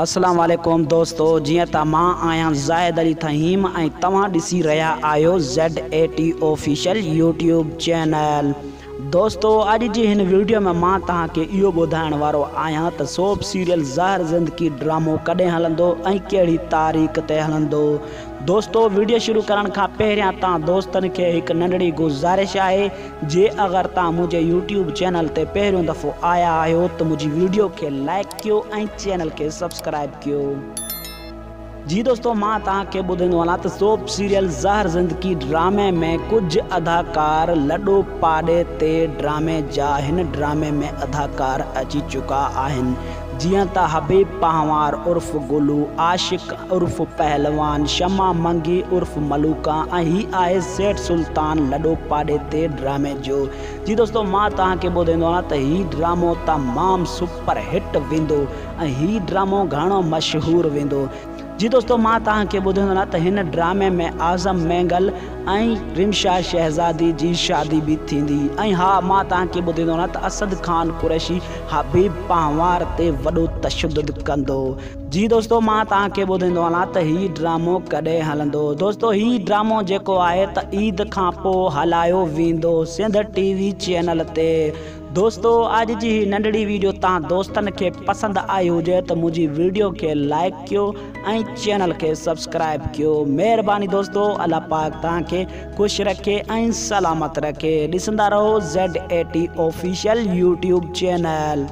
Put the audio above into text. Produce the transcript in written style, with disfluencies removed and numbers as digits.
अस्सलाम वालेकुम दोस्तों, जियां त मां आहियां ज़ाहिद अली थहीम ऐं तव्हां ॾिसी रहिया आहियो ZAT ऑफिशियल यूट्यूब चैनल। दोस्तों, अॼु जी हिन वीडियो में मां तव्हांखे इहो ॿुधाइण वारो आहियां त सोप सीरियल ज़हर ज़िंदगी ड्रामो कॾहिं हलंदो ऐं कहिड़ी तारीख़ ते हलंदो। दोस्तों, वीडियो शुरू करण खां पहिरियां तव्हां दोस्तनि खे हिकु नंढड़ी गुज़ारिश आहे, जे अगरि तव्हां मुंहिंजे यूट्यूब चैनल ते पहिरियों दफ़ो आया आहियो त मुंहिंजी वीडियो खे लाइक कयो ऐं चैनल खे सब्सक्राइब कयो। जी दोस्तों, मां तव्हांखे ॿुधाईंदो वञा त सोप सीरियल ज़हर ज़िंदगी ड्रामे में कुझु अदाकार लॾो पाॾे ते ड्रामे जा हिन ड्रामे में अदाकार अची चुका आहिनि, जीअं त हबीब पहवार उर्फ़ गुलू, आशिक उर्फ़ पहलवान, शमा मंगी उर्फ़ मलूका ऐं ही आहे सेठ सुल्तान लॾो पाॾे ते ड्रामे जो। जी दोस्तों, मां तव्हांखे ॿुधाईंदो आहियां त ही ड्रामो तमामु सुपर हिट वेंदो ऐं ही ड्रामो घणो मशहूरु वेंदो। जी दोस्तों, मां तव्हांखे ॿुधाईंदो आहियां त हिन ड्रामे में आज़म मैंगल ऐं रिमशा शहज़ादी जी शादी बि थींदी। ऐं हा, मां तव्हांखे ॿुधाईंदो आहियां त असद खान कुरैशी हबीब पहवार ते वॾो तशद्दुद कंदो। जी दोस्तों, मां तव्हांखे ॿुधाईंदो आहियां त ही ड्रामो कॾहिं हलंदो। दोस्तों, ही ड्रामो जेको आहे त ईद खां पोइ हलायो वेंदो सिंध TV चैनल ते। दोस्तों, अॼु जी ही नंढड़ी वीडियो तव्हां दोस्तनि खे पसंदि आई हुजे त मुंहिंजी वीडियो खे लाइक कयो ऐं चैनल खे सब्सक्राइब कयो। महिरबानी दोस्तों, अल्लाह पाक तव्हांखे ख़ुशि रखे ऐं सलामत रखे। ॾिसंदा रहो ZAT ऑफिशियल यूट्यूब चैनल।